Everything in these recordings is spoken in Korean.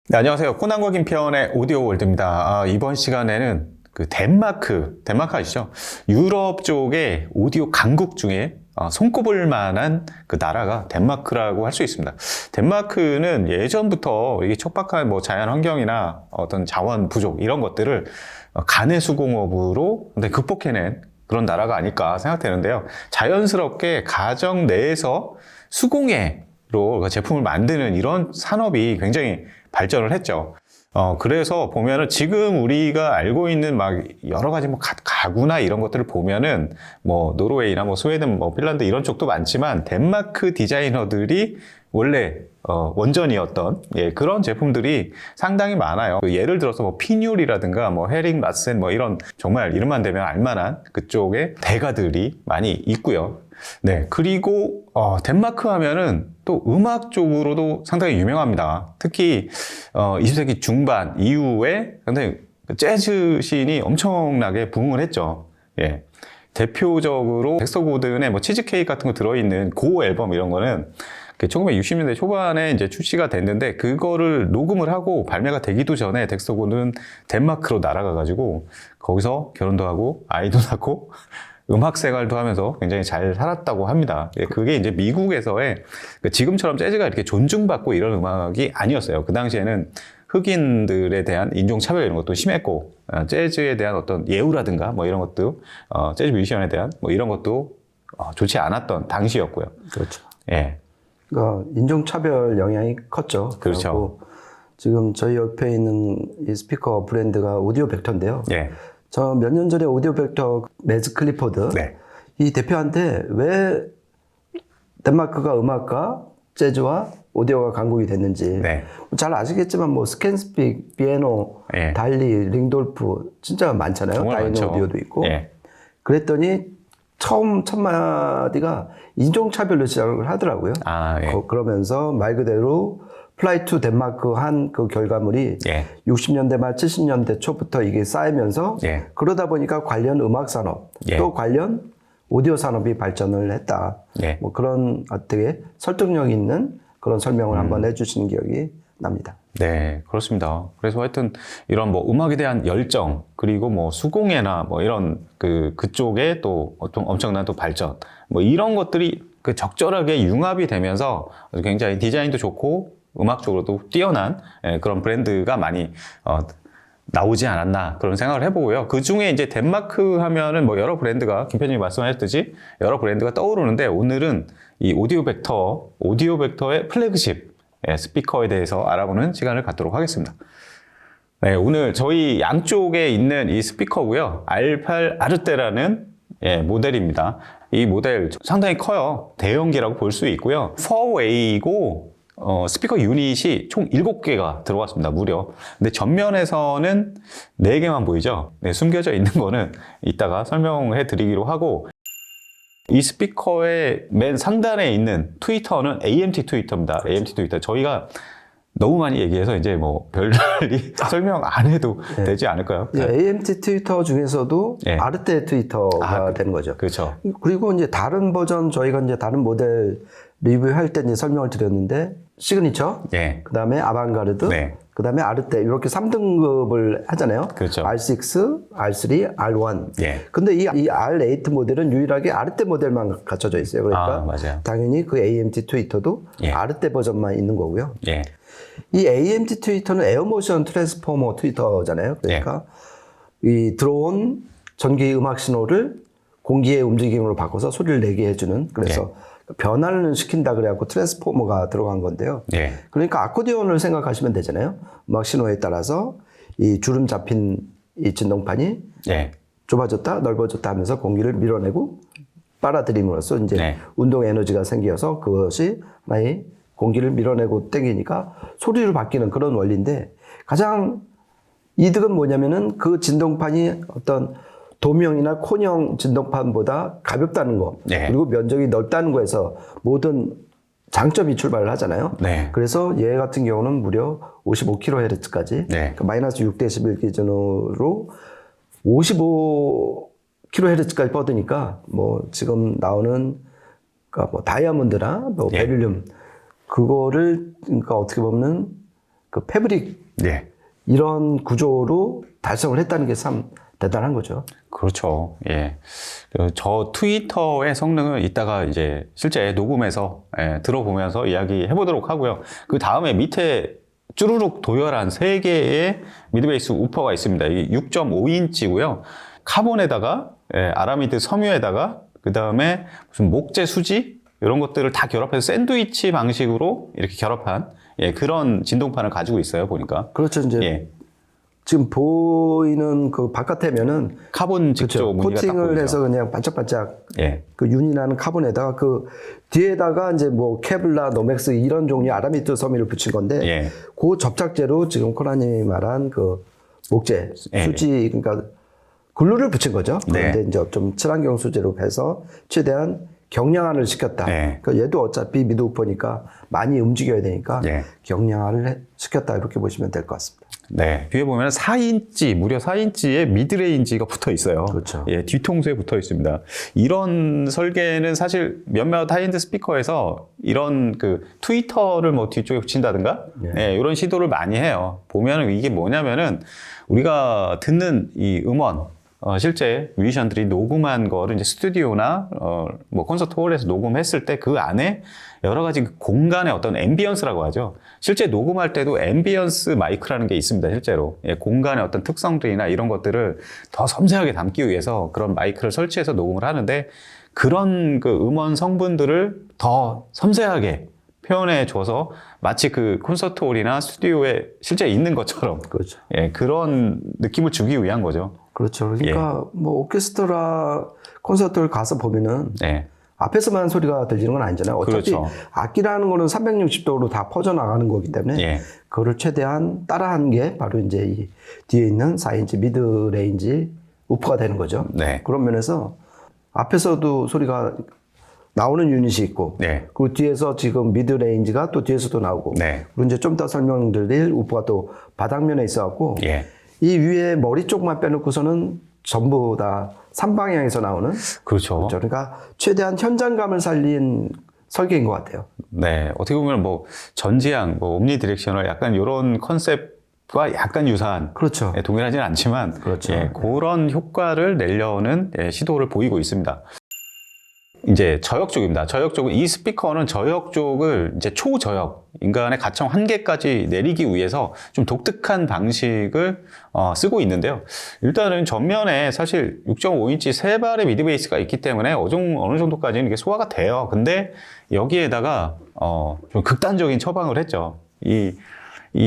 네, 안녕하세요. 코난과 김평의 오디오 월드입니다. 이번 시간에는 덴마크 아시죠? 유럽 쪽의 오디오 강국 중에 손꼽을 만한 그 나라가 덴마크라고 할 수 있습니다. 덴마크는 예전부터 이게 척박한 자연 환경이나 어떤 자원 부족 이런 것들을 가내 수공업으로 극복해낸 그런 나라가 아닐까 생각되는데요. 자연스럽게 가정 내에서 수공예로 제품을 만드는 이런 산업이 굉장히 발전을 했죠. 그래서 보면은 지금 우리가 알고 있는 여러 가지 가구나 이런 것들을 보면은 노르웨이나 스웨덴, 핀란드 이런 쪽도 많지만 덴마크 디자이너들이 원래 원전이었던 그런 제품들이 상당히 많아요. 예를 들어서 피뉴리라든가 헤링 라센 이런 정말 이름만 대면 알만한 그쪽의 대가들이 많이 있고요. 네, 그리고 덴마크 하면은 또 음악 쪽으로도 상당히 유명합니다. 특히 20세기 중반 이후에 상당히 재즈 씬이 엄청나게 부흥을 했죠. 예. 대표적으로 덱스터 고든의 치즈케이크 같은 거 들어있는 고 앨범 이런 거는 1960년대 초반에 이제 출시가 됐는데 그거를 녹음을 하고 발매가 되기도 전에 덱스터 고든은 덴마크로 날아가가지고 거기서 결혼도 하고 아이도 낳고 음악 생활도 하면서 굉장히 잘 살았다고 합니다. 그게 이제 미국에서의 지금처럼 재즈가 이렇게 존중받고 이런 음악이 아니었어요. 그 당시에는 흑인들에 대한 인종차별 이런 것도 심했고, 재즈에 대한 어떤 예우라든가 이런 것도, 재즈 뮤지션에 대한 이런 것도 좋지 않았던 당시였고요. 그렇죠. 예. 그러니까 인종차별 영향이 컸죠. 그렇죠. 지금 저희 옆에 있는 이 스피커 브랜드가 오디오 벡터인데요. 예. 저 몇 년 전에 오디오 벡터 매즈 클리포드 이 대표한테 왜 덴마크가 음악과 재즈와 오디오가 강국이 됐는지 잘 아시겠지만 스캔스픽, 비에노, 달리, 링돌프 진짜 많잖아요. 다이노 오디오도 있고. 그랬더니 처음 첫 마디가 인종차별로 시작을 하더라고요. 그러면서 말 그대로 플라이 투 덴마크 한 그 결과물이 60년대 말 70년대 초부터 이게 쌓이면서 그러다 보니까 관련 음악 산업 또 관련 오디오 산업이 발전을 했다. 그런 되게 설득력 있는 그런 설명을 한번 해주신 기억이 납니다. 네, 그렇습니다. 그래서 하여튼 이런 음악에 대한 열정 그리고 수공예나 이런 그쪽에 또 엄청난 또 발전 이런 것들이 적절하게 융합이 되면서 굉장히 디자인도 좋고 음악적으로도 뛰어난 그런 브랜드가 많이 나오지 않았나 그런 생각을 해보고요. 그 중에 이제 덴마크 하면은 여러 브랜드가 김 편집이 말씀하셨듯이 여러 브랜드가 떠오르는데 오늘은 이 오디오 벡터의 플래그십 스피커에 대해서 알아보는 시간을 갖도록 하겠습니다. 네, 오늘 저희 양쪽에 있는 이 스피커고요. R8 아르테라는 모델입니다. 이 모델 상당히 커요. 대형기라고 볼 수 있고요. 4웨이고 스피커 유닛이 총 7개가 들어갔습니다. 무려. 근데 전면에서는 4개만 보이죠? 숨겨져 있는 거는 이따가 설명해 드리기로 하고 이 스피커의 맨 상단에 있는 트위터는 AMT 트위터입니다. AMT 트위터. 저희가 너무 많이 얘기해서 이제 별다리 설명 안 해도 되지 않을까요? AMT 트위터 중에서도 아르테 트위터가 되는 거죠. 그렇죠. 그리고 이제 다른 버전 저희가 이제 다른 모델 리뷰할 때 이제 설명을 드렸는데 시그니처, 그 다음에 아방가르드, 그 다음에 아르테 이렇게 3등급을 하잖아요. 그렇죠. R6, R3, R1. 근데 이 R8 모델은 유일하게 아르테 모델만 갖춰져 있어요. 그러니까 당연히 그 AMT 트위터도 아르테 버전만 있는 거고요. 이 AMT 트위터는 에어모션 트랜스포머 트위터잖아요. 그러니까 이 들어온 전기 음악 신호를 공기의 움직임으로 바꿔서 소리를 내게 해주는 그래서 변화를 시킨다 그래갖고 트랜스포머가 들어간 건데요. 그러니까 아코디언을 생각하시면 되잖아요. 음악 신호에 따라서 이 주름 잡힌 이 진동판이 좁아졌다 넓어졌다 하면서 공기를 밀어내고 빨아들임으로써 이제 운동 에너지가 생겨서 그것이 하나의 공기를 밀어내고 땡기니까 소리로 바뀌는 그런 원리인데 가장 이득은 뭐냐면은 그 진동판이 어떤 도명이나 콘형 진동판보다 가볍다는 거 그리고 면적이 넓다는 거에서 모든 장점이 출발을 하잖아요. 그래서 얘 같은 경우는 무려 55kHz까지 그러니까 마이너스 6dB 기준으로 55kHz까지 뻗으니까 지금 나오는 그러니까 다이아몬드나 베릴륨 그거를 그러니까 어떻게 보면 그 패브릭 예. 이런 구조로 달성을 했다는 게 참 대단한 거죠. 그렇죠. 예. 저 트위터의 성능은 이따가 이제 실제 녹음해서 들어보면서 이야기해 보도록 하고요. 그 다음에 밑에 쭈루룩 도열한 3개의 미드베이스 우퍼가 있습니다. 이게 6.5인치고요. 카본에다가 아라미드 섬유에다가 그 다음에 무슨 목재 수지 이런 것들을 다 결합해서 샌드위치 방식으로 이렇게 결합한 그런 진동판을 가지고 있어요. 보니까. 그렇죠. 이제 지금 보이는 그 바깥에면은 카본 직접 그렇죠. 코팅을 해서 그냥 반짝반짝 그 윤이 나는 카본에다가 그 뒤에다가 이제 뭐 케블라, 노맥스 이런 종류의 아라미드 섬유를 붙인 건데 그 접착제로 지금 코난이 말한 그 목재, 수지 그러니까 글루를 붙인 거죠. 그런데 이제 좀 친환경 소재로 해서 최대한 경량화를 시켰다. 그러니까 얘도 어차피 미드 우퍼니까 많이 움직여야 되니까 경량화를 시켰다 이렇게 보시면 될 것 같습니다. 네. 뒤에 보면 4인치, 무려 4인치의 미드레인지가 붙어 있어요. 그렇죠. 뒤통수에 붙어 있습니다. 이런 설계는 사실 몇몇 하이엔드 스피커에서 이런 그 트위터를 뭐 뒤쪽에 붙인다든가 이런 시도를 많이 해요. 보면은 이게 뭐냐면은 우리가 듣는 이 음원, 실제 뮤지션들이 녹음한 거를 이제 스튜디오나 뭐 콘서트 홀에서 녹음했을 때 그 안에 여러 가지 공간의 어떤 앰비언스라고 하죠. 실제 녹음할 때도 앰비언스 마이크라는 게 있습니다. 실제로 공간의 어떤 특성들이나 이런 것들을 더 섬세하게 담기 위해서 그런 마이크를 설치해서 녹음을 하는데 그런 그 음원 성분들을 더 섬세하게 표현해 줘서 마치 그 콘서트 홀이나 스튜디오에 실제 있는 것처럼 그렇죠. 그런 느낌을 주기 위한 거죠. 그렇죠. 그러니까 뭐 오케스트라 콘서트를 가서 보면은 앞에서만 소리가 들리는 건 아니잖아요. 어차피 그렇죠. 악기라는 거는 360도로 다 퍼져나가는 거기 때문에 그거를 최대한 따라하는 게 바로 이제 이 뒤에 있는 4인치 미드 레인지 우퍼가 되는 거죠. 그런 면에서 앞에서도 소리가 나오는 유닛이 있고 그 뒤에서 지금 미드 레인지가 또 뒤에서도 나오고 그리고 이제 좀 더 설명드릴 우퍼가 또 바닥면에 있어갖고 이 위에 머리 쪽만 빼놓고서는 전부 다 3방향에서 나오는 그렇죠. 그러니까 최대한 현장감을 살린 설계인 것 같아요. 네, 어떻게 보면 뭐 전지향, 뭐 옴니 디렉셔널 약간 이런 컨셉과 약간 유사한 그렇죠. 동일하지는 않지만 그렇죠. 그런 효과를 내려는 시도를 보이고 있습니다. 이제 저역 쪽입니다. 저역 쪽은 이 스피커는 저역 쪽을 이제 초저역, 인간의 가청 한계까지 내리기 위해서 좀 독특한 방식을 쓰고 있는데요. 일단은 전면에 사실 6.5인치 3발의 미드베이스가 있기 때문에 어느 정도까지는 이게 소화가 돼요. 근데 여기에다가 좀 극단적인 처방을 했죠. 이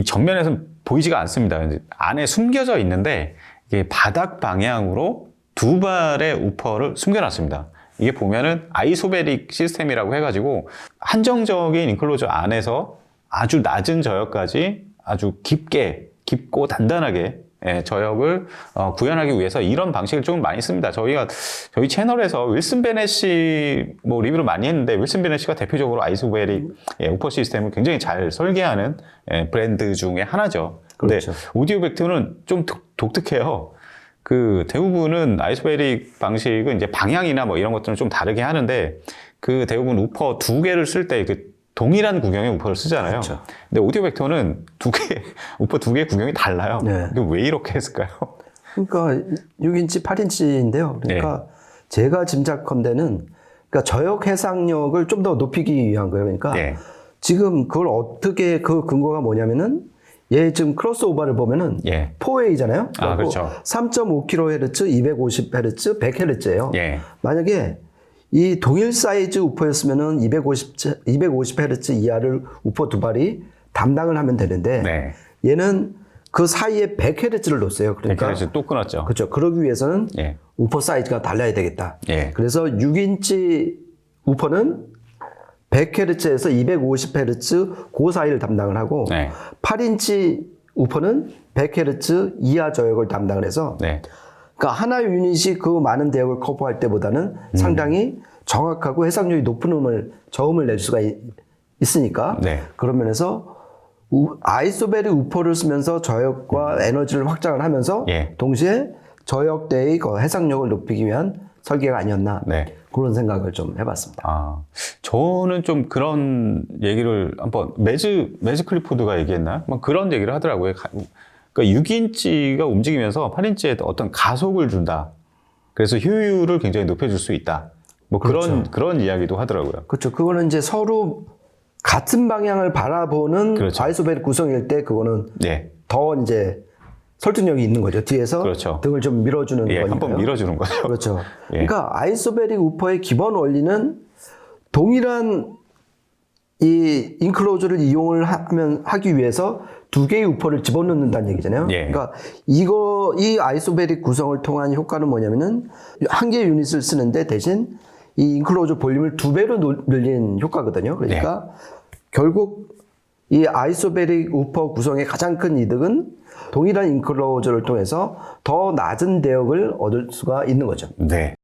전면에서는 보이지가 않습니다. 안에 숨겨져 있는데 이게 바닥 방향으로 2발의 우퍼를 숨겨놨습니다. 이게 보면은 아이소베릭 시스템이라고 해가지고 한정적인 인클로저 안에서 아주 낮은 저역까지 아주 깊고 단단하게 저역을 구현하기 위해서 이런 방식을 좀 많이 씁니다. 저희 채널에서 윌슨 베넷이 뭐 리뷰를 많이 했는데 윌슨 베넷이가 대표적으로 아이소베릭 우퍼 시스템을 굉장히 잘 설계하는 브랜드 중에 하나죠. 근데 그렇죠. 오디오 벡터는 좀 독특해요. 그 대부분은 아이소베릭 방식은 이제 방향이나 뭐 이런 것들은 좀 다르게 하는데 그 대부분 우퍼 2개를 쓸 때 그 동일한 구경의 우퍼를 쓰잖아요. 그렇죠. 근데 오디오 벡터는 우퍼 2개의 구경이 달라요. 이게 왜 이렇게 했을까요? 그러니까 6인치, 8인치인데요. 그러니까 제가 짐작컨대는 그러니까 저역 해상력을 좀 더 높이기 위한 거예요. 그러니까 지금 그걸 어떻게 그 근거가 뭐냐면은 얘 지금 크로스오버를 보면은 4A잖아요. 그렇죠. 3.5kHz, 250Hz, 100Hz예요. 만약에 이 동일 사이즈 우퍼였으면은 250Hz 이하를 우퍼 2발이 담당을 하면 되는데 얘는 그 사이에 100Hz를 놓았어요. 그러니까 100Hz 또 끊었죠. 그렇죠. 그러기 위해서는 우퍼 사이즈가 달라야 되겠다. 그래서 6인치 우퍼는 100Hz에서 250Hz 그 사이를 담당을 하고 8인치 우퍼는 100Hz 이하 저역을 담당을 해서 그러니까 하나 유닛이 그 많은 대역을 커버할 때보다는 상당히 정확하고 해상력이 높은 저음을 낼 수가 있으니까 그런 면에서 아이소베릭 우퍼를 쓰면서 저역과 에너지를 확장을 하면서 동시에 저역대의 그 해상력을 높이기 위한 설계가 아니었나 네. 그런 생각을 좀 해봤습니다. 저는 좀 그런 얘기를 한번 매즈 클리포드가 얘기했나? 뭐 그런 얘기를 하더라고요. 그러니까 6인치가 움직이면서 8인치에 어떤 가속을 준다. 그래서 효율을 굉장히 높여줄 수 있다. 뭐 그렇죠. 그런 이야기도 하더라고요. 그렇죠. 그거는 이제 서로 같은 방향을 바라보는 그렇죠. 아이소베릭 구성일 때 그거는 네. 더 이제 설득력이 있는 거죠. 뒤에서 그렇죠. 등을 좀 밀어주는 거니까요. 한번 밀어주는 거죠. 그렇죠. 예. 그러니까 아이소베릭 우퍼의 기본 원리는 동일한 이 인클로저를 이용을 하기 위해서 두 개의 우퍼를 집어넣는다는 얘기잖아요. 예. 그러니까 이 아이소베릭 구성을 통한 효과는 뭐냐면은 한 개의 유닛을 쓰는데 대신 이 인클로저 볼륨을 2배로 늘린 효과거든요. 그러니까 결국 이 아이소베릭 우퍼 구성의 가장 큰 이득은 동일한 인클로저를 통해서 더 낮은 대역을 얻을 수가 있는 거죠. 네.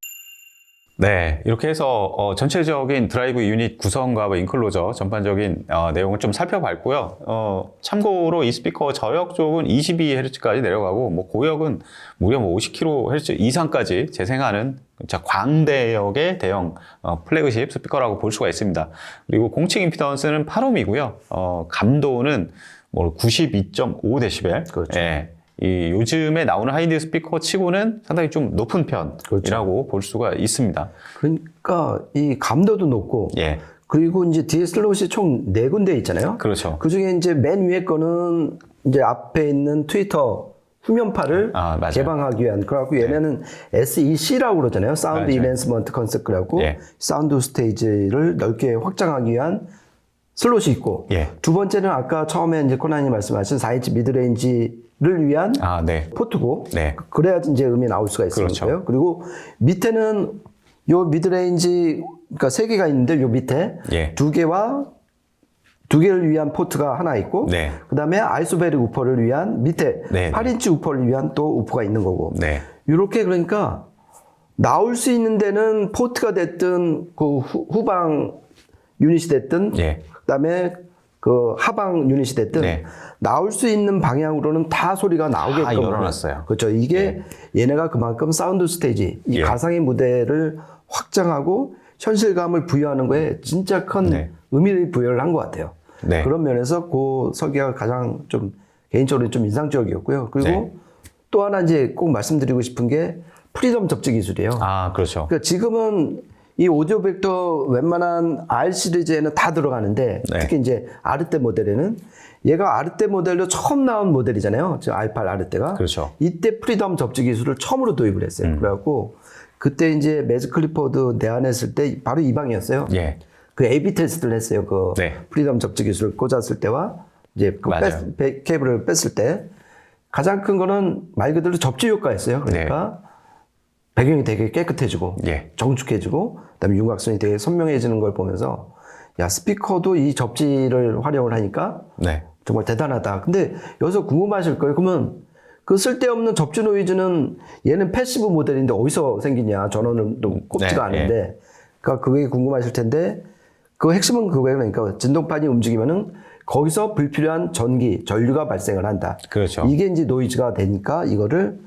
네, 이렇게 해서 전체적인 드라이브 유닛 구성과 인클로저 전반적인 내용을 좀 살펴봤고요. 참고로 이 스피커 저역 쪽은 22Hz까지 내려가고 뭐 고역은 무려 50kHz 이상까지 재생하는 광대역의 대형 플래그십 스피커라고 볼 수가 있습니다. 그리고 공칭 임피던스는 8ohm이고요. 감도는 92.5dB. 그렇죠. 예. 이 요즘에 나오는 하이엔드 스피커 치고는 상당히 좀 높은 편이라고 그렇죠. 볼 수가 있습니다. 그러니까 이 감도도 높고, 예. 그리고 이제 뒤에 슬롯이 총 4군데 있잖아요. 그렇죠. 그 중에 이제 맨 위에 거는 이제 앞에 있는 트위터 후면파를 개방하기 위한, 그래갖고 얘네는 SEC라고 그러잖아요. 사운드 이넨스먼트 컨셉, 그래갖고 사운드 스테이지를 넓게 확장하기 위한 슬롯이 있고, 두 번째는 아까 처음에 이제 코난이 말씀하신 4인치 미드레인지를 위한 포트고, 그래야지 이제 음이 나올 수가 있는 거예요. 그리고 밑에는 요 미드레인지, 그러니까 3개가 있는데 요 밑에 2개를 위한 포트가 하나 있고, 그 다음에 아이소베릭 우퍼를 위한 밑에 8인치 우퍼를 위한 또 우퍼가 있는 거고, 이렇게 그러니까 나올 수 있는 데는 포트가 됐든 그 후방 유닛이 됐든 그다음에 그 하방 유닛이 됐든 나올 수 있는 방향으로는 다 소리가 나오게끔 열어놨어요. 그렇죠. 이게 얘네가 그만큼 사운드 스테이지, 이 가상의 무대를 확장하고 현실감을 부여하는 거에 진짜 큰 의미를 부여를 한 것 같아요. 그런 면에서 그 설계가 가장 좀 개인적으로 좀 인상적이었고요. 그리고 또 하나 이제 꼭 말씀드리고 싶은 게 프리덤 접지 기술이에요. 그렇죠. 그러니까 지금은 이 오디오 벡터 웬만한 R 시리즈에는 다 들어가는데 특히 이제 아르떼 모델에는 얘가 아르떼 모델로 처음 나온 모델이잖아요. R8 아르떼가. 그렇죠. 이때 프리덤 접지 기술을 처음으로 도입을 했어요. 그래갖고 그때 이제 매즈 클리포드 내한했을 때 바로 이 방이었어요. 그 A/B 테스트를 했어요. 그 프리덤 접지 기술을 꽂았을 때와 이제 그 케이블을 뺐을 때 가장 큰 거는 말 그대로 접지 효과였어요. 그러니까 배경이 되게 깨끗해지고 정축해지고 그다음에 윤곽선이 되게 선명해지는 걸 보면서 야, 스피커도 이 접지를 활용을 하니까 정말 대단하다. 근데 여기서 궁금하실 거예요. 그러면 그 쓸데없는 접지 노이즈는 얘는 패시브 모델인데 어디서 생기냐. 전원도 꼽지가 않는데 그러니까 그게 궁금하실 텐데 그 핵심은 그거예요. 그러니까 진동판이 움직이면은 거기서 불필요한 전류가 발생을 한다. 그렇죠. 이게 이제 노이즈가 되니까 이거를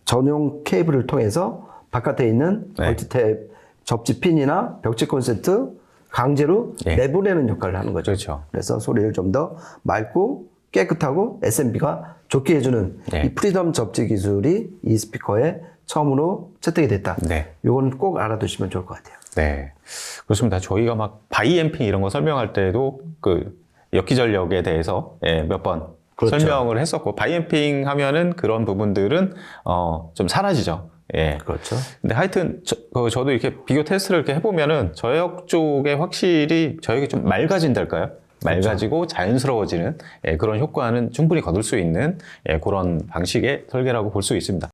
전용 케이블을 통해서 바깥에 있는 멀티탭 접지 핀이나 벽지 콘센트 강제로 내보내는 역할을 하는 거죠. 그래서 소리를 좀 더 맑고 깨끗하고 SMP가 좋게 해주는 이 프리덤 접지 기술이 이 스피커에 처음으로 채택이 됐다. 이건 꼭 알아두시면 좋을 것 같아요. 네, 그렇습니다. 저희가 막 바이앰핑 이런 거 설명할 때도 그 역기전력에 대해서 몇 번 설명을 했었고, 바이앰핑 하면은 그런 부분들은 좀 사라지죠. 그렇죠. 근데 하여튼 저도 이렇게 비교 테스트를 이렇게 해보면은 저역 쪽에 확실히 저역이 좀 맑아진달까요? 맑아지고 자연스러워지는 그런 효과는 충분히 거둘 수 있는 그런 방식의 설계라고 볼 수 있습니다.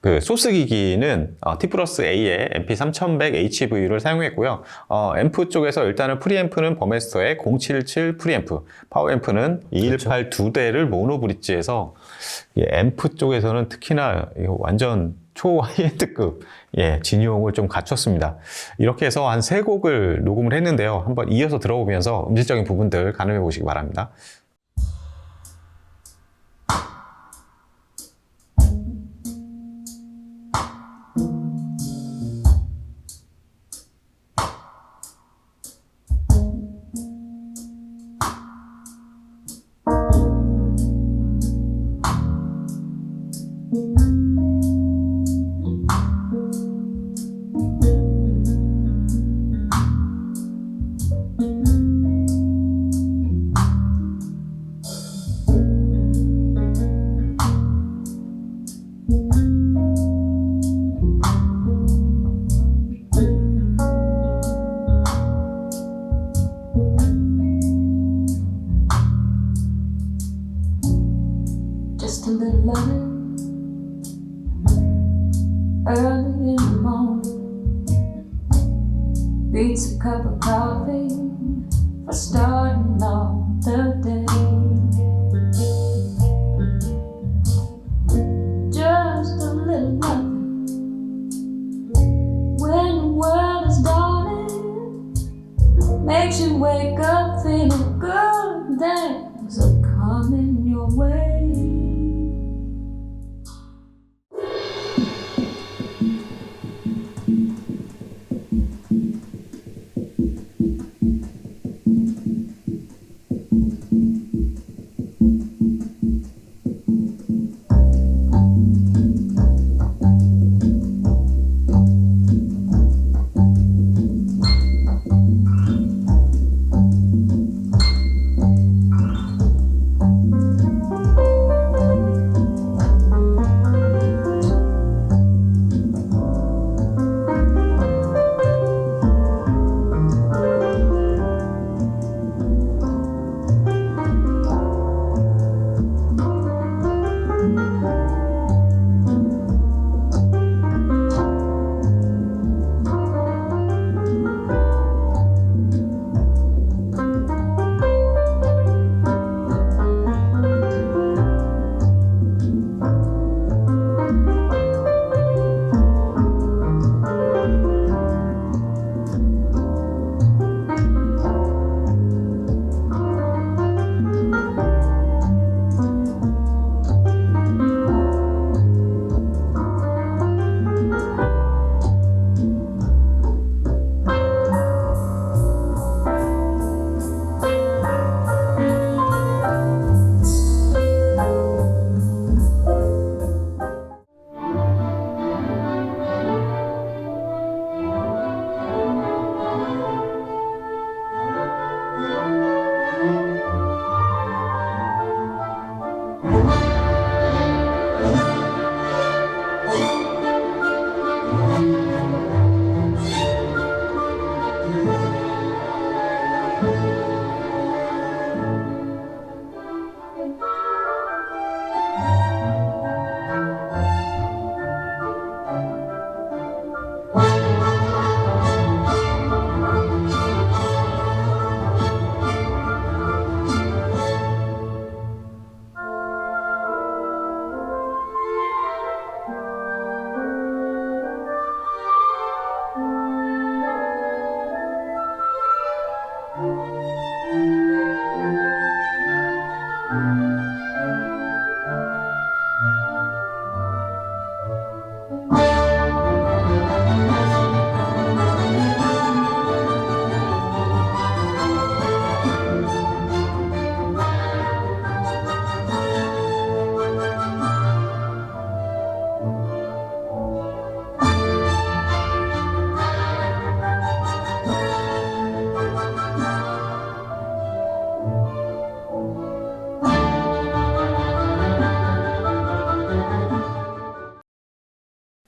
그 소스 기기는 T+A의 MP3100HV를 사용했고요. 앰프 쪽에서 일단은 프리앰프는 버메스터의 077 프리앰프, 파워앰프는 218 두 대를 모노 브릿지에서 앰프 쪽에서는 특히나 완전 초 하이엔드급 진용을 좀 갖췄습니다. 이렇게 해서 한 3곡을 녹음을 했는데요. 한번 이어서 들어보면서 음질적인 부분들 가늠해 보시기 바랍니다. beats a cup of coffee for starting off the day. Just a little nothing when the world is dawning, makes you wake up feeling good. Things are coming your way.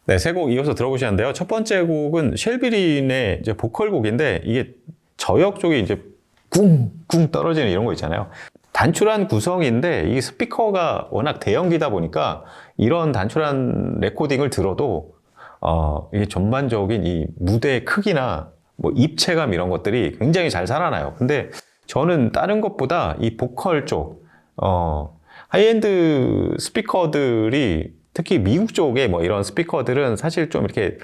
네, 세 곡 이어서 들어보시는데요. 첫 번째 곡은 쉘비린의 이제 보컬 곡인데 이게 저역 쪽에 이제 쿵쿵 떨어지는 이런 거 있잖아요. 단출한 구성인데 이 스피커가 워낙 대형기다 보니까 이런 단출한 레코딩을 들어도 이게 전반적인 이 무대의 크기나 뭐 입체감 이런 것들이 굉장히 잘 살아나요. 근데 저는 다른 것보다 이 보컬 쪽 하이엔드 스피커들이 특히 미국 쪽의 뭐 이런 스피커들은 사실 좀 이렇게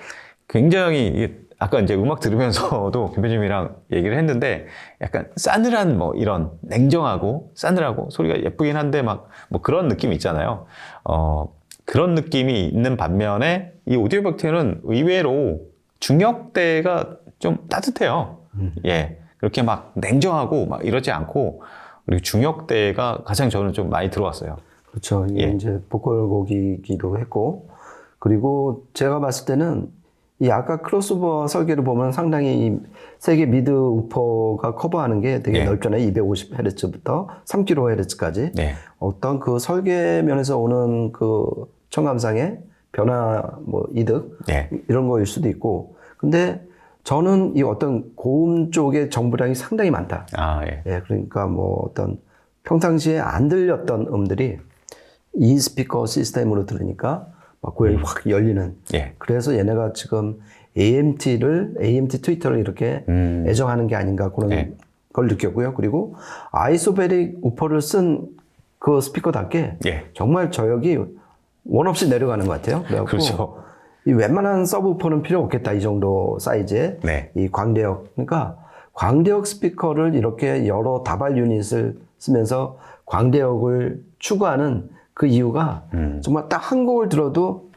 굉장히 아까 이제 음악 들으면서도 김표님이랑 얘기를 했는데 약간 싸늘한 뭐 이런 냉정하고 싸늘하고 소리가 예쁘긴 한데 막 뭐 그런 느낌이 있잖아요. 그런 느낌이 있는 반면에 이 오디오백트는 의외로 중역대가 좀 따뜻해요. 예. 그렇게 막 냉정하고 막 이러지 않고 그리고 중역대가 가장 저는 좀 많이 들어왔어요. 그렇죠. 이게 이제 보컬곡이기도 했고, 그리고 제가 봤을 때는 이 아까 크로스오버 설계를 보면 상당히 이 세계 미드 우퍼가 커버하는 게 되게 넓잖아요. 250Hz부터 3kHz까지. 어떤 그 설계 면에서 오는 그 청감상의 변화, 뭐 이득 이런 거일 수도 있고. 근데 저는 이 어떤 고음 쪽의 정보량이 상당히 많다. 그러니까 뭐 어떤 평상시에 안 들렸던 음들이 이 스피커 시스템으로 들으니까 막 고열이 확 열리는. 그래서 얘네가 지금 AMT 트위터를 이렇게 애정하는 게 아닌가 그런 걸 느꼈고요. 그리고 아이소베릭 우퍼를 쓴 그 스피커답게 정말 저역이 원 없이 내려가는 것 같아요. 그래갖고 그렇죠. 이 웬만한 서브우퍼는 필요 없겠다. 이 정도 사이즈의 이 광대역. 그러니까 광대역 스피커를 이렇게 여러 다발 유닛을 쓰면서 광대역을 추구하는 그 이유가 정말 딱 한 곡을 들어도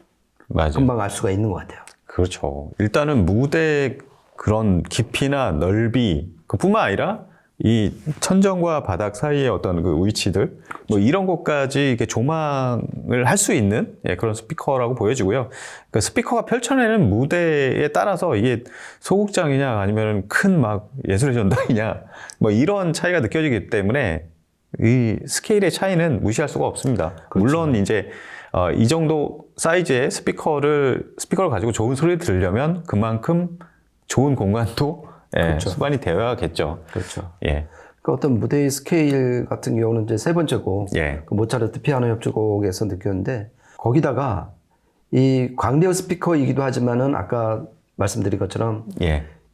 맞아요. 금방 알 수가 있는 것 같아요. 그렇죠. 일단은 무대 그런 깊이나 넓이 그뿐만 아니라 이 천정과 바닥 사이의 어떤 그 위치들 뭐 이런 것까지 이렇게 조망을 할 수 있는 그런 스피커라고 보여지고요. 그 스피커가 펼쳐내는 무대에 따라서 이게 소극장이냐 아니면 큰 막 예술의 전당이냐 뭐 이런 차이가 느껴지기 때문에 이 스케일의 차이는 무시할 수가 없습니다. 그렇죠. 물론 이제 이 정도 사이즈의 스피커를 가지고 좋은 소리를 들으려면 그만큼 좋은 공간도 그렇죠. 수반이 되어야겠죠. 그렇죠. 예. 그 어떤 무대의 스케일 같은 경우는 이제 세 번째 곡, 그 모차르트 피아노 협주곡에서 느꼈는데 거기다가 이 광대역 스피커이기도 하지만은 아까 말씀드린 것처럼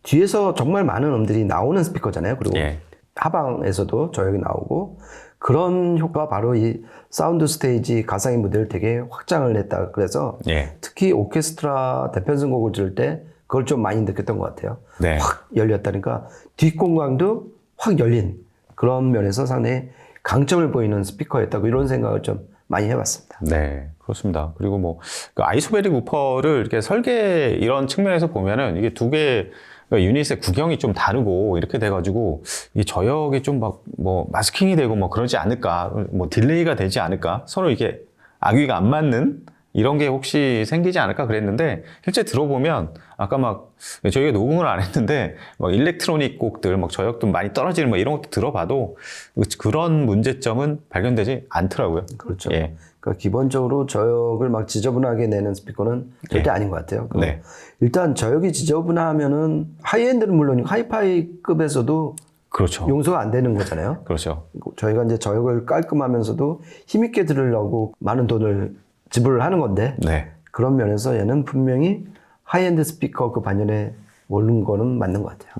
뒤에서 정말 많은 음들이 나오는 스피커잖아요. 그리고 하방에서도 저역이 나오고 그런 효과가 바로 이 사운드 스테이지 가상의 무대를 되게 확장을 냈다. 그래서 특히 오케스트라 대편성곡을 들을 때 그걸 좀 많이 느꼈던 것 같아요. 확 열렸다니까 뒷공간도 확 열린 그런 면에서 상당히 강점을 보이는 스피커였다고 이런 생각을 좀 많이 해봤습니다. 네, 그렇습니다. 그리고 뭐 그 아이소베릭 우퍼를 이렇게 설계 이런 측면에서 보면은 이게 두 개 유닛의 구경이 좀 다르고 이렇게 돼가지고 이 저역이 좀 막 뭐 마스킹이 되고 뭐 그러지 않을까, 뭐 딜레이가 되지 않을까, 서로 이게 악위가 안 맞는 이런 게 혹시 생기지 않을까 그랬는데 실제 들어보면 아까 막 저희가 녹음을 안 했는데 막 일렉트로닉 곡들 막 저역도 많이 떨어지는 뭐 이런 것도 들어봐도 그런 문제점은 발견되지 않더라고요. 그렇죠. 그러니까 기본적으로 저역을 막 지저분하게 내는 스피커는 절대 아닌 것 같아요. 일단 저역이 지저분하면은 하이엔드는 물론이고 하이파이급에서도 그렇죠. 용서가 안 되는 거잖아요. 그렇죠. 저희가 이제 저역을 깔끔하면서도 힘있게 들으려고 많은 돈을 지불을 하는 건데 그런 면에서 얘는 분명히 하이엔드 스피커 그 반열에 오른 거는 맞는 것 같아요.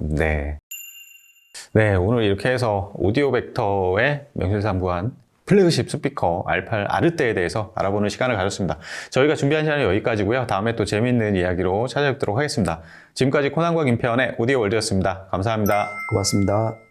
네, 오늘 이렇게 해서 오디오 벡터의 명실상부한 플래그십 스피커 R8 아르떼에 대해서 알아보는 시간을 가졌습니다. 저희가 준비한 시간은 여기까지고요. 다음에 또 재미있는 이야기로 찾아뵙도록 하겠습니다. 지금까지 코난과 김태현의 오디오 월드였습니다. 감사합니다. 고맙습니다.